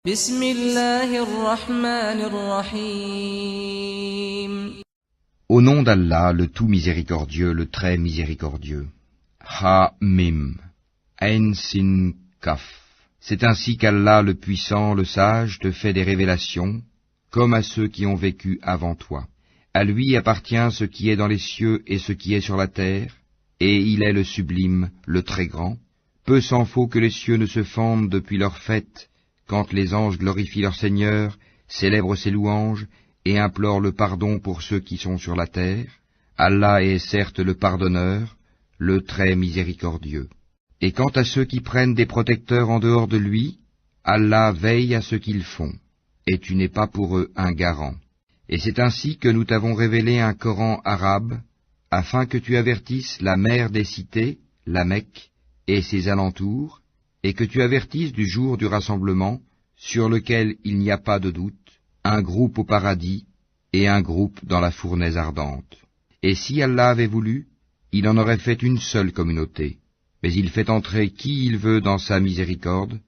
بسم الله الرحمن الرحيم. Au nom d'Allah, le tout miséricordieux, le très miséricordieux. Ha-Mim, Ain Sin Kaf. C'est ainsi qu'Allah, le puissant, le sage, te fait des révélations, comme à ceux qui ont vécu avant toi. À lui appartient ce qui est dans les cieux et ce qui est sur la terre, et il est le sublime, le très grand. Peu s'en faut que les cieux ne se fendent depuis leur fête, quand les anges glorifient leur Seigneur, célèbrent ses louanges, et implorent le pardon pour ceux qui sont sur la terre. Allah est certes le pardonneur, le très miséricordieux. Et quant à ceux qui prennent des protecteurs en dehors de lui, Allah veille à ce qu'ils font, et tu n'es pas pour eux un garant. Et c'est ainsi que nous t'avons révélé un Coran arabe, afin que tu avertisses la mère des cités, la Mecque, et ses alentours, et que tu avertisses du jour du rassemblement, sur lequel il n'y a pas de doute, un groupe au paradis et un groupe dans la fournaise ardente. Et si Allah avait voulu, il en aurait fait une seule communauté, mais il fait entrer qui il veut dans sa miséricorde,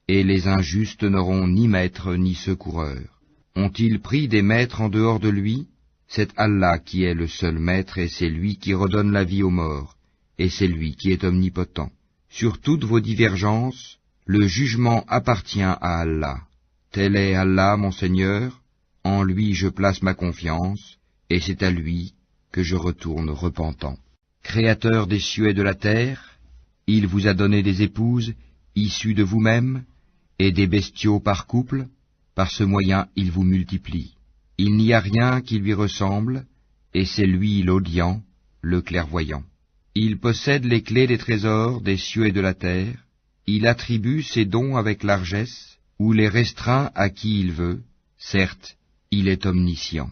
et les injustes n'auront ni maître ni secoureur. Ont-ils pris des maîtres en dehors de lui? C'est Allah qui est le seul maître, et c'est lui qui redonne la vie aux morts, et c'est lui qui est omnipotent. Sur toutes vos divergences, le jugement appartient à Allah. Tel est Allah, mon Seigneur, en lui je place ma confiance, et c'est à lui que je retourne repentant. Créateur des cieux et de la terre, il vous a donné des épouses, issues de vous-même, et des bestiaux par couple, par ce moyen il vous multiplie. Il n'y a rien qui lui ressemble, et c'est lui l'audient, le clairvoyant. Il possède les clés des trésors des cieux et de la terre, il attribue ses dons avec largesse, ou les restreint à qui il veut, certes, il est omniscient.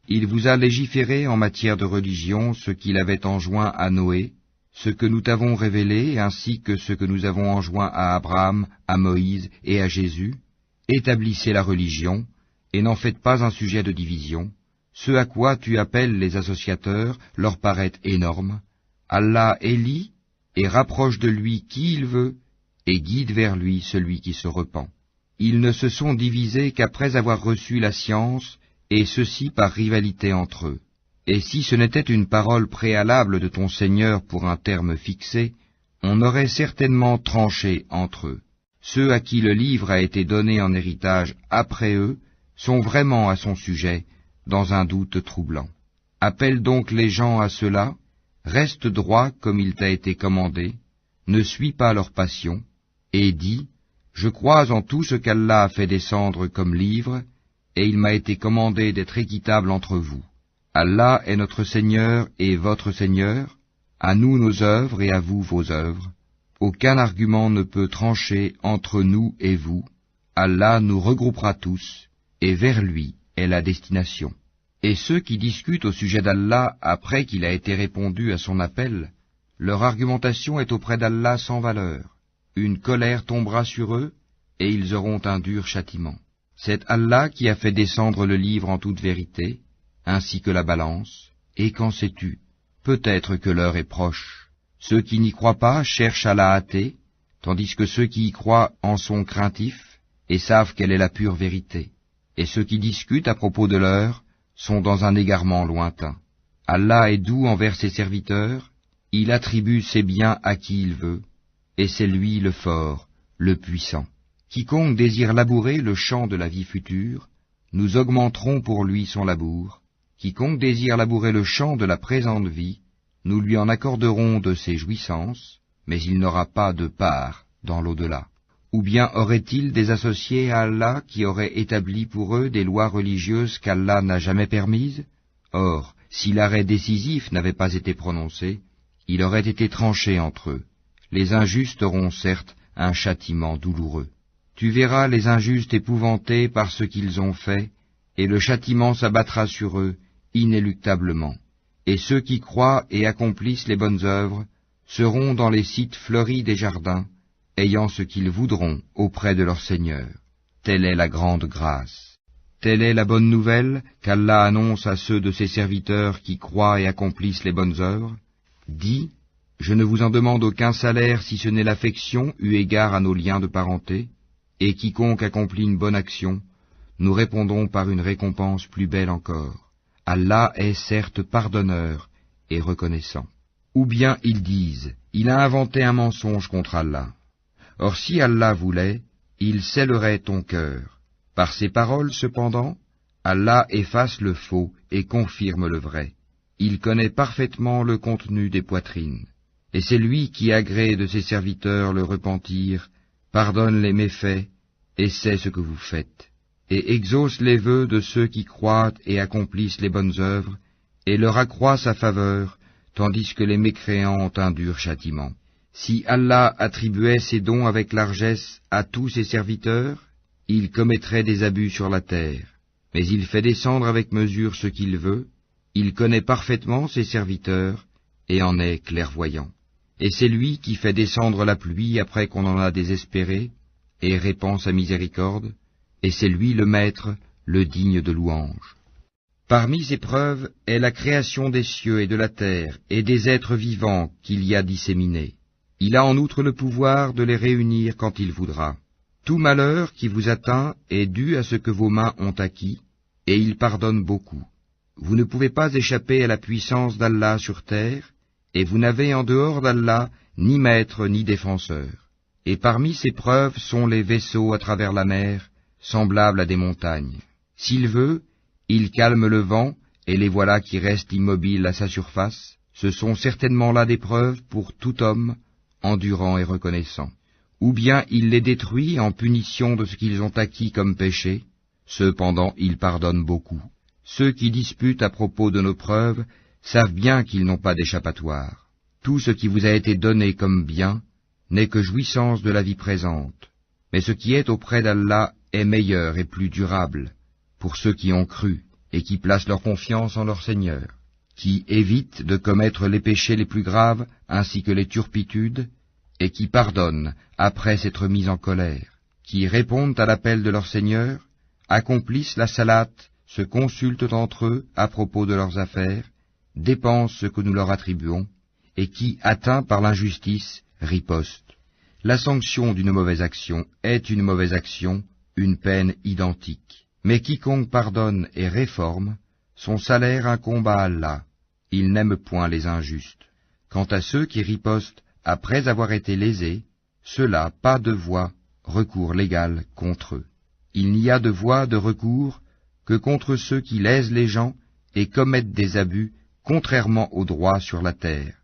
Il vous a légiféré en matière de religion ce qu'il avait enjoint à Noé, ce que nous t'avons révélé, ainsi que ce que nous avons enjoint à Abraham, à Moïse et à Jésus. Établissez la religion, et n'en faites pas un sujet de division. Ce à quoi tu appelles les associateurs leur paraît énorme. Allah élit et rapproche de lui qui il veut, et guide vers lui celui qui se repent. Ils ne se sont divisés qu'après avoir reçu la science, et ceci par rivalité entre eux. Et si ce n'était une parole préalable de ton Seigneur pour un terme fixé, on aurait certainement tranché entre eux. Ceux à qui le livre a été donné en héritage après eux sont vraiment à son sujet, dans un doute troublant. Appelle donc les gens à cela, reste droit comme il t'a été commandé, ne suis pas leur passion, et dis, je crois en tout ce qu'Allah a fait descendre comme livre, et il m'a été commandé d'être équitable entre vous. Allah est notre Seigneur et votre Seigneur, à nous nos œuvres et à vous vos œuvres. Aucun argument ne peut trancher entre nous et vous. Allah nous regroupera tous, et vers lui est la destination. Et ceux qui discutent au sujet d'Allah après qu'il a été répondu à son appel, leur argumentation est auprès d'Allah sans valeur. Une colère tombera sur eux, et ils auront un dur châtiment. C'est Allah qui a fait descendre le livre en toute vérité, ainsi que la balance, et qu'en sais-tu? Peut-être que l'heure est proche. Ceux qui n'y croient pas cherchent à la hâter, tandis que ceux qui y croient en sont craintifs, et savent quelle est la pure vérité. Et ceux qui discutent à propos de l'heure sont dans un égarement lointain. Allah est doux envers ses serviteurs, il attribue ses biens à qui il veut, et c'est lui le fort, le puissant. Quiconque désire labourer le champ de la vie future, nous augmenterons pour lui son labour. Quiconque désire labourer le champ de la présente vie, nous lui en accorderons de ses jouissances, mais il n'aura pas de part dans l'au-delà. Ou bien aurait-il des associés à Allah qui auraient établi pour eux des lois religieuses qu'Allah n'a jamais permises? Or, si l'arrêt décisif n'avait pas été prononcé, il aurait été tranché entre eux. Les injustes auront certes un châtiment douloureux. Tu verras les injustes épouvantés par ce qu'ils ont fait, et le châtiment s'abattra sur eux inéluctablement. Et ceux qui croient et accomplissent les bonnes œuvres seront dans les sites fleuris des jardins, ayant ce qu'ils voudront auprès de leur Seigneur. Telle est la grande grâce. Telle est la bonne nouvelle qu'Allah annonce à ceux de ses serviteurs qui croient et accomplissent les bonnes œuvres. Dis, je ne vous en demande aucun salaire si ce n'est l'affection eu égard à nos liens de parenté. Et quiconque accomplit une bonne action, nous répondons par une récompense plus belle encore. Allah est certes pardonneur et reconnaissant. Ou bien ils disent, il a inventé un mensonge contre Allah. Or si Allah voulait, il scellerait ton cœur. Par ces paroles cependant, Allah efface le faux et confirme le vrai. Il connaît parfaitement le contenu des poitrines. Et c'est lui qui agrée de ses serviteurs le repentir, pardonne les méfaits, et sait ce que vous faites, et exauce les vœux de ceux qui croient et accomplissent les bonnes œuvres, et leur accroît sa faveur, tandis que les mécréants ont un dur châtiment. Si Allah attribuait ses dons avec largesse à tous ses serviteurs, il commettrait des abus sur la terre. Mais il fait descendre avec mesure ce qu'il veut, il connaît parfaitement ses serviteurs, et en est clairvoyant. Et c'est lui qui fait descendre la pluie après qu'on en a désespéré, et répand sa miséricorde, et c'est lui le maître, le digne de louange. Parmi ces preuves est la création des cieux et de la terre, et des êtres vivants qu'il y a disséminés. Il a en outre le pouvoir de les réunir quand il voudra. Tout malheur qui vous atteint est dû à ce que vos mains ont acquis, et il pardonne beaucoup. Vous ne pouvez pas échapper à la puissance d'Allah sur terre, et vous n'avez en dehors d'Allah ni maître ni défenseur. Et parmi ces preuves sont les vaisseaux à travers la mer, semblables à des montagnes. S'il veut, il calme le vent, et les voilà qui restent immobiles à sa surface. Ce sont certainement là des preuves pour tout homme, endurant et reconnaissant. Ou bien il les détruit en punition de ce qu'ils ont acquis comme péché. Cependant il pardonne beaucoup. Ceux qui disputent à propos de nos preuves savent bien qu'ils n'ont pas d'échappatoire. Tout ce qui vous a été donné comme bien n'est que jouissance de la vie présente, mais ce qui est auprès d'Allah est meilleur et plus durable pour ceux qui ont cru et qui placent leur confiance en leur Seigneur, qui évitent de commettre les péchés les plus graves ainsi que les turpitudes, et qui pardonnent après s'être mis en colère, qui répondent à l'appel de leur Seigneur, accomplissent la salate, se consultent entre eux à propos de leurs affaires, dépensent ce que nous leur attribuons, et qui, atteints par l'injustice, ripostent. La sanction d'une mauvaise action est une mauvaise action, une peine identique. Mais quiconque pardonne et réforme, son salaire incombe à Allah. Il n'aime point les injustes. Quant à ceux qui ripostent après avoir été lésés, ceux-là, pas de voie, recours légal contre eux. Il n'y a de voie de recours que contre ceux qui lèsent les gens et commettent des abus contrairement au droit sur la terre.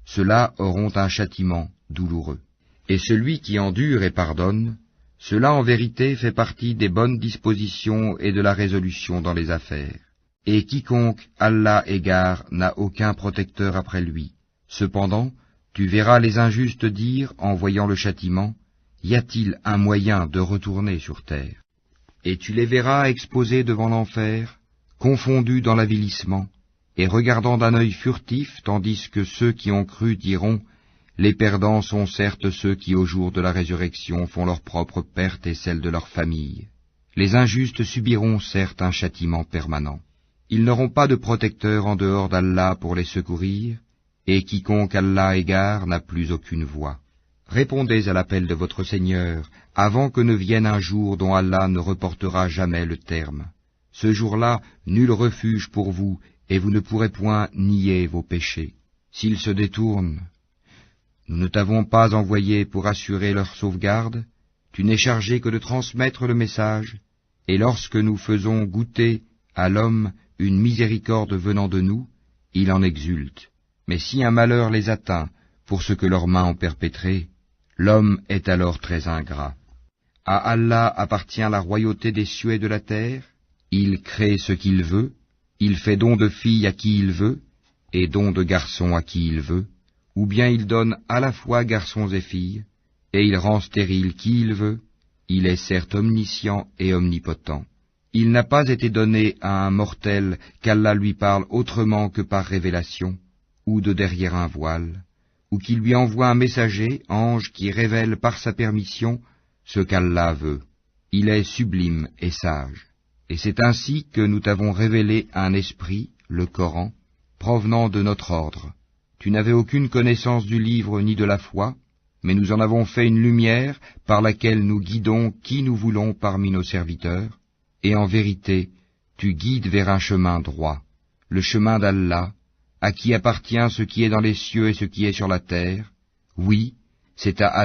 Ceux-là auront un châtiment douloureux. Et celui qui endure et pardonne, cela en vérité fait partie des bonnes dispositions et de la résolution dans les affaires. Et quiconque Allah égare n'a aucun protecteur après lui. Cependant, tu verras les injustes dire, en voyant le châtiment, y a-t-il un moyen de retourner sur terre? Et tu les verras exposés devant l'enfer, confondus dans l'avilissement, et regardant d'un œil furtif, tandis que ceux qui ont cru diront, les perdants sont certes ceux qui au jour de la résurrection font leur propre perte et celle de leur famille. Les injustes subiront certes un châtiment permanent. Ils n'auront pas de protecteur en dehors d'Allah pour les secourir, et quiconque Allah égare n'a plus aucune voie. Répondez à l'appel de votre Seigneur, avant que ne vienne un jour dont Allah ne reportera jamais le terme. Ce jour-là, nul refuge pour vous, et vous ne pourrez point nier vos péchés. S'ils se détournent, nous ne t'avons pas envoyé pour assurer leur sauvegarde, tu n'es chargé que de transmettre le message, et lorsque nous faisons goûter à l'homme une miséricorde venant de nous, il en exulte. Mais si un malheur les atteint pour ce que leurs mains ont perpétré, l'homme est alors très ingrat. À Allah appartient la royauté des cieux et de la terre, il crée ce qu'il veut, il fait don de filles à qui il veut, et don de garçons à qui il veut, ou bien il donne à la fois garçons et filles, et il rend stérile qui il veut, il est certes omniscient et omnipotent. Il n'a pas été donné à un mortel qu'Allah lui parle autrement que par révélation, ou de derrière un voile, ou qu'il lui envoie un messager, ange, qui révèle par sa permission ce qu'Allah veut. Il est sublime et sage. Et c'est ainsi que nous t'avons révélé un esprit, le Coran, provenant de notre ordre. Tu n'avais aucune connaissance du livre ni de la foi, mais nous en avons fait une lumière par laquelle nous guidons qui nous voulons parmi nos serviteurs, et en vérité, tu guides vers un chemin droit, le chemin d'Allah, à qui appartient ce qui est dans les cieux et ce qui est sur la terre. Oui, c'est à Allah